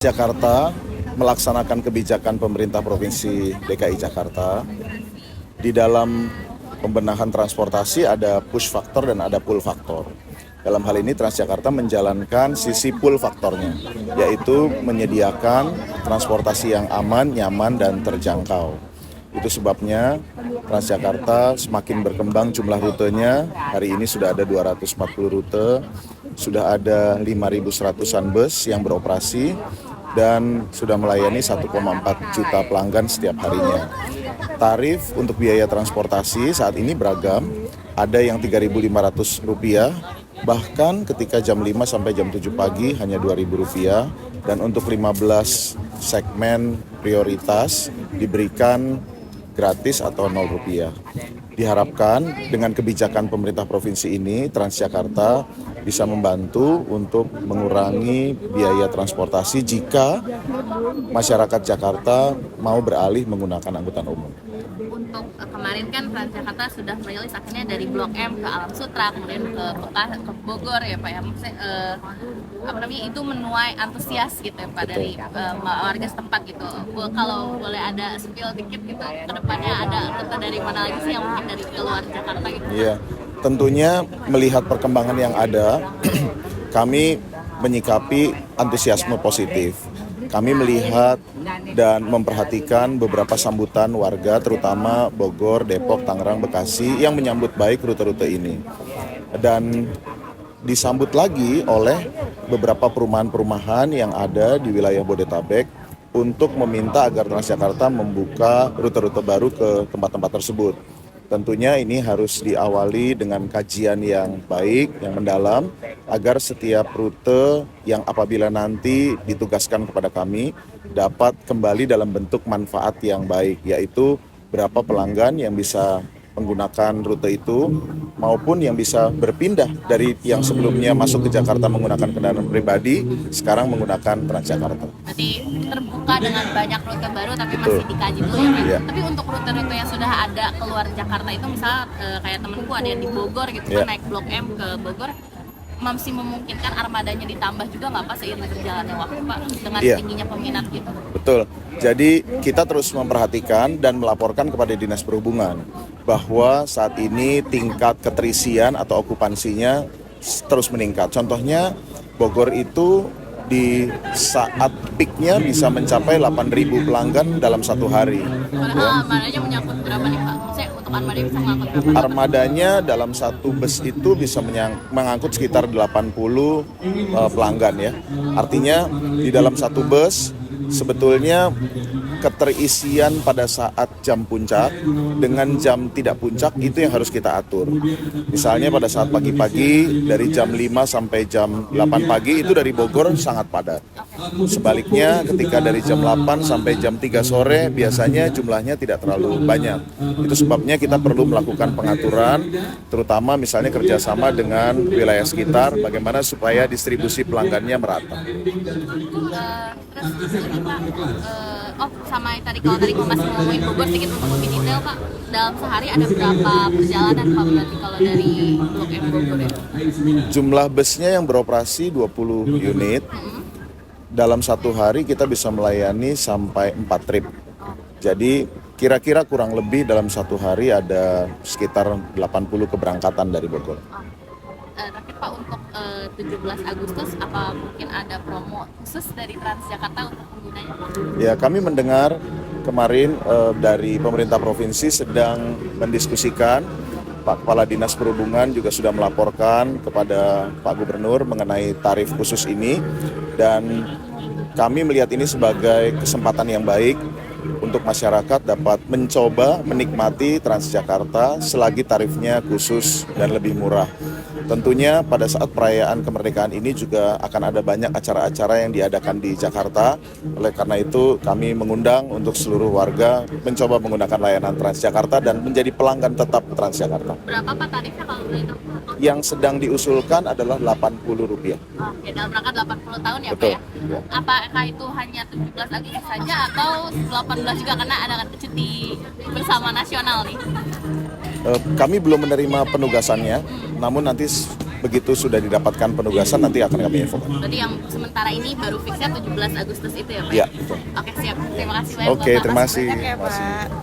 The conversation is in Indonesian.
Jakarta melaksanakan kebijakan pemerintah Provinsi DKI Jakarta. Di dalam pembenahan transportasi ada push factor dan ada pull factor. Dalam hal ini Transjakarta menjalankan sisi pull faktornya, yaitu menyediakan transportasi yang aman, nyaman, dan terjangkau. Itu sebabnya Transjakarta semakin berkembang jumlah rutenya. Hari ini sudah ada 240 rute, sudah ada 5.100-an bus yang beroperasi, dan sudah melayani 1,4 juta pelanggan setiap harinya. Tarif untuk biaya transportasi saat ini beragam, ada yang Rp3.500, bahkan ketika jam 5 sampai jam 7 pagi hanya Rp2.000, dan untuk 15 segmen prioritas diberikan gratis atau Rp0. Diharapkan dengan kebijakan pemerintah provinsi ini, Transjakarta bisa membantu untuk mengurangi biaya transportasi jika masyarakat Jakarta mau beralih menggunakan angkutan umum. Untuk kemarin kan Transjakarta sudah merilis akhirnya dari Blok M ke Alam Sutra, kemudian ke Bogor ya Pak ya. Maksudnya, itu menuai antusias gitu ya Pak. Betul. Dari warga setempat gitu. Kalau boleh ada spill dikit gitu, kedepannya ada rute dari mana lagi sih yang mungkin dari keluar Jakarta gitu? Iya, tentunya melihat perkembangan yang ada, kami menyikapi antusiasme positif. Kami melihat dan memperhatikan beberapa sambutan warga, terutama Bogor, Depok, Tangerang, Bekasi, yang menyambut baik rute-rute ini. Dan disambut lagi oleh beberapa perumahan-perumahan yang ada di wilayah Bodetabek untuk meminta agar Transjakarta membuka rute-rute baru ke tempat-tempat tersebut. Tentunya ini harus diawali dengan kajian yang baik, yang mendalam, agar setiap rute yang apabila nanti ditugaskan kepada kami dapat kembali dalam bentuk manfaat yang baik, yaitu berapa pelanggan yang bisa menggunakan rute itu maupun yang bisa berpindah dari yang sebelumnya masuk ke Jakarta menggunakan kendaraan pribadi sekarang menggunakan Transjakarta. Berarti terbuka dengan banyak rute baru tapi masih dikaji dulu ya Pak. Ya. Tapi untuk rute-rute yang sudah ada keluar Jakarta itu misalnya kayak temenku ada yang di Bogor gitu kan naik Blok M ke Bogor, masih memungkinkan armadanya ditambah juga nggak Pak seiring berjalannya waktu Pak dengan tingginya peminat gitu? Betul. Jadi kita terus memperhatikan dan melaporkan kepada Dinas Perhubungan bahwa saat ini tingkat keterisian atau okupansinya terus meningkat. Contohnya Bogor itu di saat peaknya bisa mencapai 8.000 pelanggan dalam satu hari. Armadanya menyangkut berapa nih Pak? Untuk armada bisa mengangkut berapa? Armadanya dalam satu bus itu bisa mengangkut sekitar 80 pelanggan ya. Artinya di dalam satu bus sebetulnya keterisian pada saat jam puncak dengan jam tidak puncak itu yang harus kita atur. Misalnya pada saat pagi-pagi dari jam 5 sampai jam 8 pagi itu dari Bogor sangat padat. Sebaliknya ketika dari jam 8 sampai jam 3 sore biasanya jumlahnya tidak terlalu banyak. Itu sebabnya kita perlu melakukan pengaturan, terutama misalnya kerjasama dengan wilayah sekitar bagaimana supaya distribusi pelanggannya merata. Terus ini Pak, sama tadi kalau masih ngomongin Bogor sedikit untuk lebih detail Pak, dalam sehari ada berapa perjalanan Pak berarti kalau dari Blok M Bogor ya? Jumlah busnya yang beroperasi 20 unit. Dalam satu hari kita bisa melayani sampai 4 trip. Jadi kira-kira kurang lebih dalam satu hari ada sekitar 80 keberangkatan dari Bogor. Tapi Pak untuk 17 Agustus apa mungkin ada promo khusus dari Transjakarta untuk penggunanya Pak? Ya, kami mendengar kemarin dari pemerintah provinsi sedang mendiskusikan, Pak Kepala Dinas Perhubungan juga sudah melaporkan kepada Pak Gubernur mengenai tarif khusus ini, dan kami melihat ini sebagai kesempatan yang baik untuk masyarakat dapat mencoba menikmati Transjakarta selagi tarifnya khusus dan lebih murah. Tentunya pada saat perayaan kemerdekaan ini juga akan ada banyak acara-acara yang diadakan di Jakarta. Oleh karena itu kami mengundang untuk seluruh warga mencoba menggunakan layanan Transjakarta dan menjadi pelanggan tetap Transjakarta. Berapa Pak tarifnya kalau itu? Yang sedang diusulkan adalah Rp80. Oke, dalam rangka 80 tahun ya Betul. Pak ya? Apakah itu hanya 17 Agustus saja atau 18 juga karena ada cuti bersama nasional nih? Kami belum menerima penugasannya, namun nanti begitu sudah didapatkan penugasan nanti akan kami infokan. Berarti yang sementara ini baru fixnya 17 Agustus itu ya Pak? Iya, betul. Oke siap, terima kasih banyak Oke, Bapak. terima kasih. Banyak ya, Terima kasih. Pak.